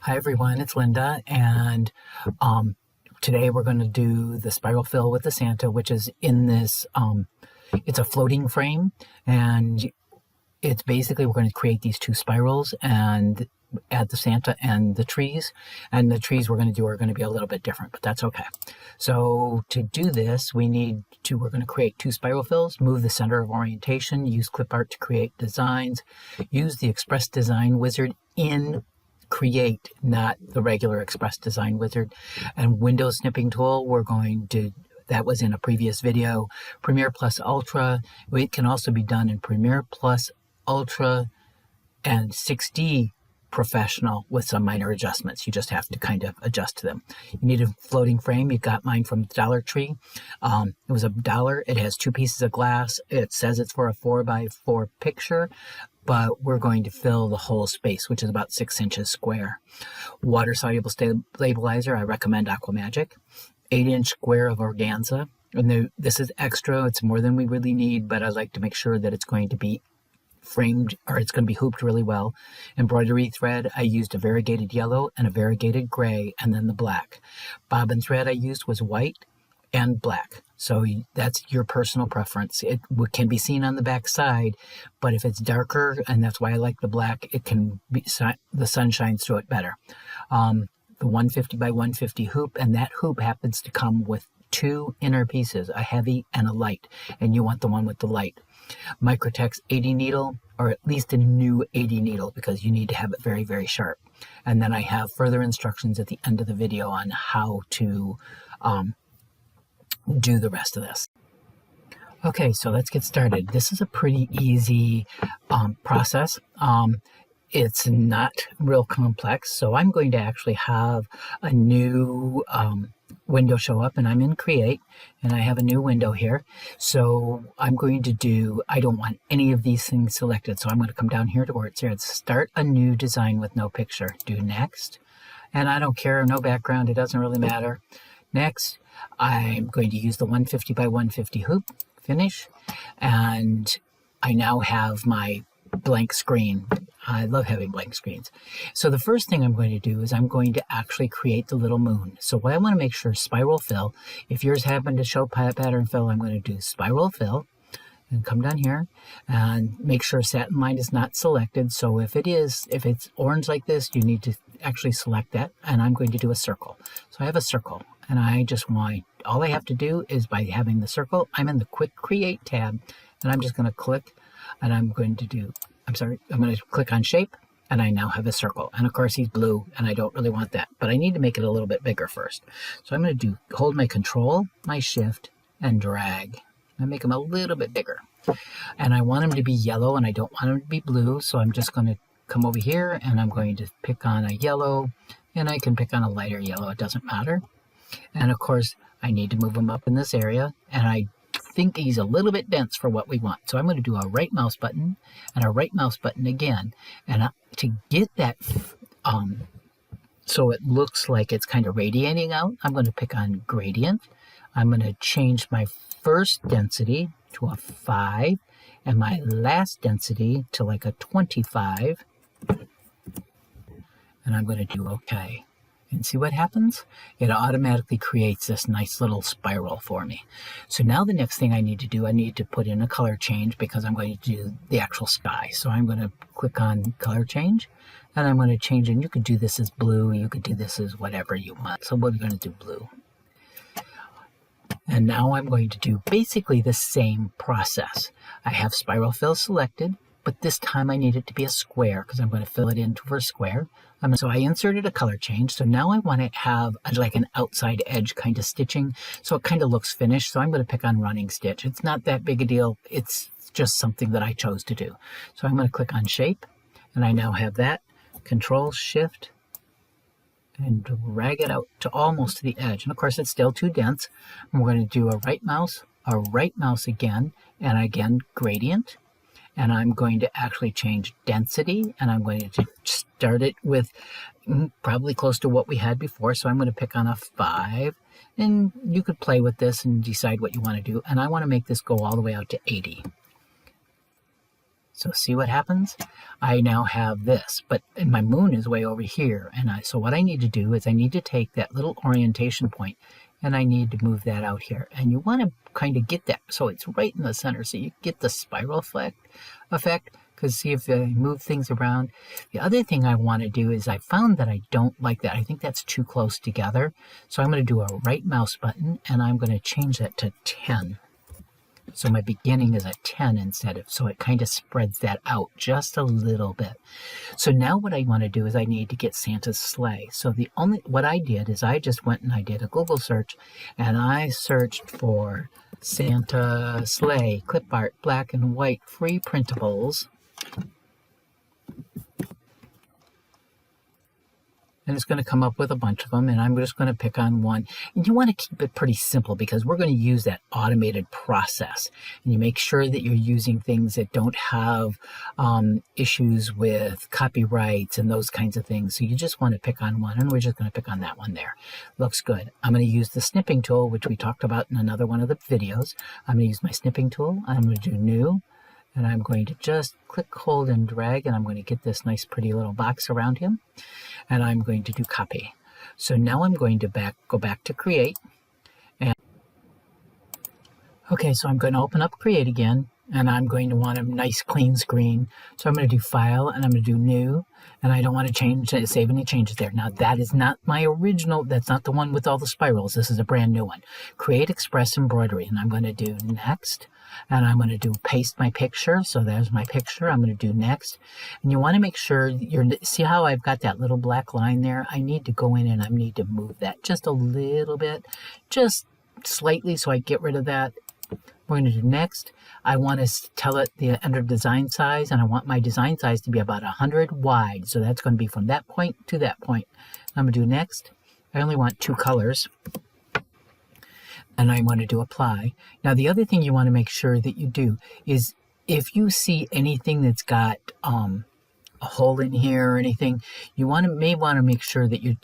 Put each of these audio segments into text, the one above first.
Hi everyone, it's Linda, and today we're going to do the spiral fill with the Santa, which is in this, it's a floating frame, and it's basically we're going to create these two spirals and add the Santa and the trees we're going to do are going to be a little bit different, but that's okay. So to do this, we're going to create two spiral fills, move the center of orientation, use clip art to create designs, use the ExpressDesign wizard in Create, not the regular ExpressDesign wizard, and Windows Snipping Tool. That was in a previous video. Premier+ Ultra. It can also be done in Premier+ Ultra and 6D Professional with some minor adjustments. You just have to kind of adjust to them. You need a floating frame. You got mine from Dollar Tree. It was $1. It has 2 pieces of glass. It says it's for a 4x4 picture, but we're going to fill the whole space, which is about 6 inches square. Water-soluble stabilizer, I recommend Aqua. 8-inch square of organza. And this is extra. It's more than we really need, but I like to make sure that it's going to be framed, or it's going to be hooped really well. Embroidery thread, I used a variegated yellow and a variegated gray, and then the black. Bobbin thread I used was white and black. So that's your personal preference. It can be seen on the back side, but if it's darker, and that's why I like the black, it can be, the sun shines through it better. The 150 by 150 hoop, and that hoop happens to come with 2 inner pieces, a heavy and a light, and you want the one with the light. Microtex 80 needle, or at least a new 80 needle, because you need to have it very, very sharp. And then I have further instructions at the end of the video on how to do the rest of this. Okay, so let's get started. This is a pretty easy process. It's not real complex, so I'm going to actually have a new window show up, and I'm in Create, and I have a new window here. So I'm going to do, I don't want any of these things selected, so I'm going to come down here to where it says Start a New Design with No Picture. Do Next, and I don't care, no background, it doesn't really matter. Next, I'm going to use the 150 by 150 hoop, finish, and I now have my blank screen. I love having blank screens. So the first thing I'm going to do is I'm going to actually create the little moon. So what I want to make sure is spiral fill. If yours happen to show pattern fill, I'm going to do spiral fill and come down here and make sure satin line is not selected. So if it's orange like this, you need to actually select that, and I'm going to do a circle. So I have a circle, and all I have to do is, by having the circle, I'm in the Quick Create tab, and I'm just going to click, and I'm going to click on shape, and I now have a circle. And of course he's blue, and I don't really want that, but I need to make it a little bit bigger first. So I'm going to hold my Control, my Shift, and drag. I make him a little bit bigger. And I want him to be yellow, and I don't want him to be blue, so I'm just going to come over here, and I'm going to pick on a yellow, and I can pick on a lighter yellow, it doesn't matter. And of course, I need to move him up in this area, and I think he's a little bit dense for what we want. So I'm going to do a right mouse button and a right mouse button again. And to get that so it looks like it's kind of radiating out, I'm going to pick on gradient. I'm going to change my first density to a 5 and my last density to like a 25. And I'm going to do OK. And see what happens? It automatically creates this nice little spiral for me. So now the next thing I need to do, I need to put in a color change, because I'm going to do the actual sky. So I'm going to click on color change, and I'm going to change, and you could do this as blue, you could do this as whatever you want. So we're going to do blue. And now I'm going to do basically the same process. I have spiral fill selected, but this time I need it to be a square, because I'm going to fill it in for a square. So I inserted a color change. So now I want to have like an outside edge kind of stitching, so it kind of looks finished. So I'm going to pick on running stitch. It's not that big a deal. It's just something that I chose to do. So I'm going to click on shape, and I now have that. Control Shift and drag it out to almost to the edge. And of course it's still too dense. And we're going to do a right mouse again, and again gradient. And I'm going to actually change density, and I'm going to start it with probably close to what we had before. So I'm going to pick on a 5, and you could play with this and decide what you want to do. And I want to make this go all the way out to 80. So see what happens? I now have this, but my moon is way over here. And so what I need to do is I need to take that little orientation point and I need to move that out here. And you want to kind of get that so it's right in the center so you get the spiral effect. Because see if I move things around. The other thing I want to do is I found that I don't like that. I think that's too close together. So I'm going to do a right mouse button and I'm going to change that to 10. So my beginning is a 10 instead of, so it kind of spreads that out just a little bit. So now what I want to do is I need to get Santa's sleigh. So what I did is I just went and I did a Google search and I searched for Santa sleigh, clip art, black and white, free printables. And it's going to come up with a bunch of them, and I'm just going to pick on one. And you want to keep it pretty simple because we're going to use that automated process. And you make sure that you're using things that don't have issues with copyrights and those kinds of things. So you just want to pick on one, and we're just going to pick on that one there. Looks good. I'm going to use the snipping tool, which we talked about in another one of the videos. I'm going to use my snipping tool. I'm going to do new. And I'm going to just click, hold, and drag, and I'm going to get this nice, pretty little box around him. And I'm going to do copy. So now I'm going to go back to create. And okay, so I'm going to open up create again, and I'm going to want a nice clean screen. So I'm going to do file, and I'm going to do new, and I don't want to save any changes there. Now that is not my original, that's not the one with all the spirals. This is a brand new one. Create Express Embroidery, and I'm going to do next. And I'm going to do paste my picture. So there's my picture. I'm going to do next. And you want to make sure see how I've got that little black line there? I need to go in and I need to move that just a little bit, just slightly so I get rid of that. We're going to do next. I want to tell it the enter design size, and I want my design size to be about 100 wide. So that's going to be from that point to that point. I'm going to do next. I only want 2 colors. And I want to do apply. Now the other thing you want to make sure that you do is if you see anything that's got a hole in here or anything, you may want to make sure that you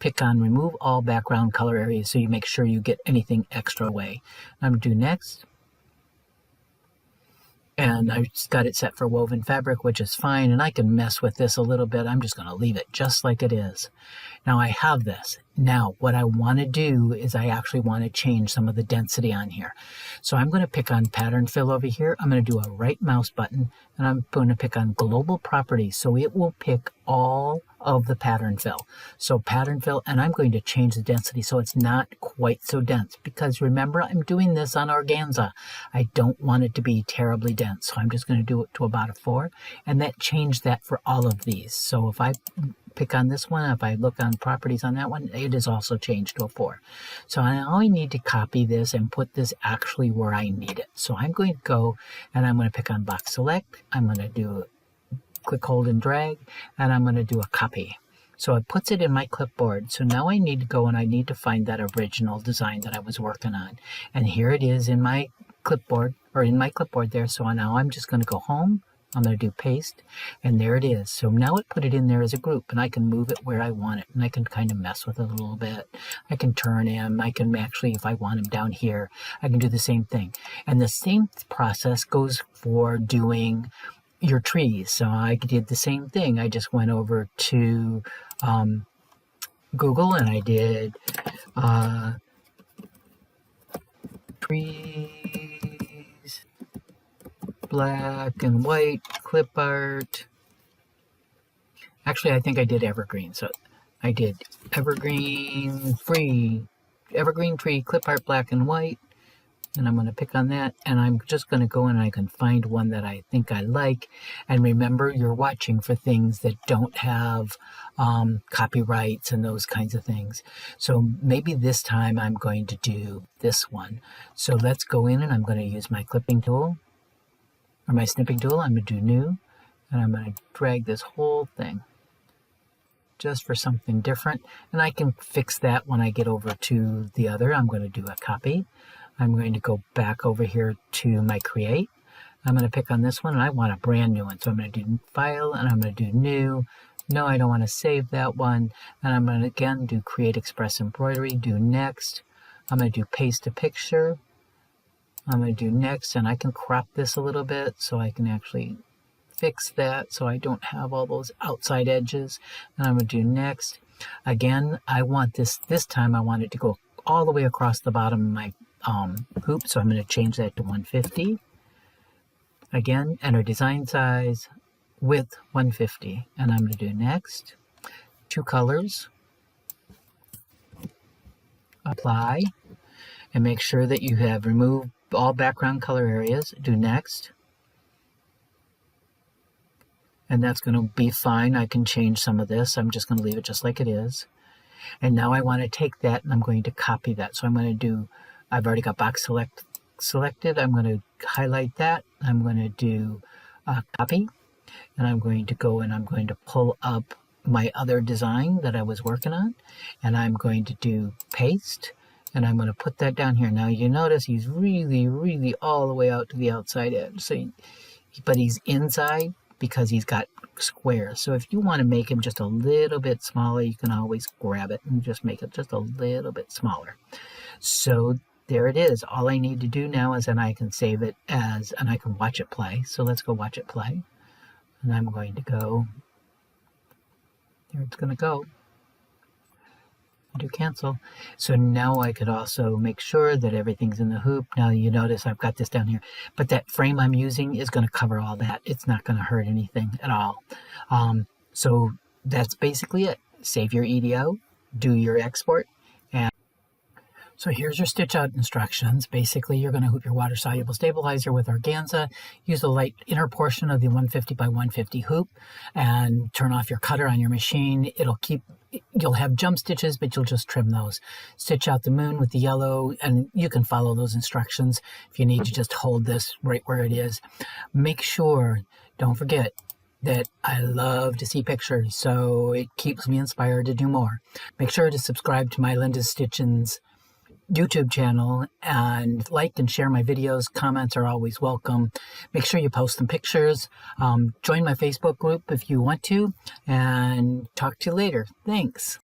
pick on remove all background color areas so you make sure you get anything extra away. I'm going to do next. And I've got it set for woven fabric, which is fine. And I can mess with this a little bit. I'm just going to leave it just like it is. Now I have this. Now what I want to do is I actually want to change some of the density on here. So I'm going to pick on pattern fill over here. I'm going to do a right mouse button and I'm going to pick on global properties. So it will pick all of the pattern fill. So pattern fill, and I'm going to change the density so it's not quite so dense because remember I'm doing this on organza. I don't want it to be terribly dense. So I'm just going to do it to about a 4 and that changed that for all of these. So if I pick on this one, if I look on properties on that one, it is also changed to a 4. So now I need to copy this and put this actually where I need it. So I'm going to go and I'm going to pick on box select. I'm going to do click, hold, and drag, and I'm going to do a copy. So it puts it in my clipboard. So now I need to go and I need to find that original design that I was working on. And here it is in my clipboard, or in my clipboard there. So now I'm just going to go home. I'm going to do paste, and there it is. So now it put it in there as a group, and I can move it where I want it, and I can kind of mess with it a little bit. I can turn him. I can actually, if I want him down here, I can do the same thing. And the same process goes for doing your trees. So I did the same thing. I just went over to Google, and I did trees, black and white, clip art. Actually, I think I did evergreen. So I did evergreen tree, clip art, black and white. And I'm going to pick on that. And I'm just going to go and I can find one that I think I like. And remember, you're watching for things that don't have copyrights and those kinds of things. So maybe this time I'm going to do this one. So let's go in and I'm going to use my clipping tool. Or my snipping tool. I'm going to do new, and I'm going to drag this whole thing just for something different, and I can fix that when I get over to the other. I'm going to do a copy. I'm going to go back over here to my create. I'm going to pick on this one, and I want a brand new one, so I'm going to do file, and I'm going to do new. No, I don't want to save that one, and I'm going to again do create express embroidery, do next. I'm going to do paste a picture. I'm going to do next, and I can crop this a little bit so I can actually fix that so I don't have all those outside edges. And I'm going to do next. Again, I want this time I want it to go all the way across the bottom of my hoop, so I'm going to change that to 150. Again, enter design size, width 150, and I'm going to do next. 2 colors, apply, and make sure that you have removed all background color areas. Do next. And that's going to be fine. I can change some of this. I'm just going to leave it just like it is. And now I want to take that and I'm going to copy that. So I'm going to do, I've already got box selected. I'm going to highlight that. I'm going to do copy. And I'm going to go and I'm going to pull up my other design that I was working on. And I'm going to do paste. And I'm going to put that down here. Now you notice he's really, really all the way out to the outside edge. So, but he's inside because he's got squares. So if you want to make him just a little bit smaller, you can always grab it and just make it just a little bit smaller. So there it is. All I need to do now is then I can save it as, and I can watch it play. So let's go watch it play. And I'm going to go, there it's going to go. Do cancel. So now I could also make sure that everything's in the hoop. Now you notice I've got this down here, but that frame I'm using is going to cover all that. It's not going to hurt anything at all. So that's basically it. Save your EDO, do your export, and so here's your stitch out instructions. Basically, you're going to hoop your water soluble stabilizer with organza. Use the light inner portion of the 150 by 150 hoop and turn off your cutter on your machine. You'll have jump stitches, but you'll just trim those. Stitch out the moon with the yellow, and you can follow those instructions. If you need to just hold this right where it is. Make sure, don't forget, that I love to see pictures, so it keeps me inspired to do more. Make sure to subscribe to my Linda's Stitchens YouTube channel and like and share my videos. Comments are always welcome. Make sure you post some pictures. Join my Facebook group if you want to, and talk to you later. Thanks.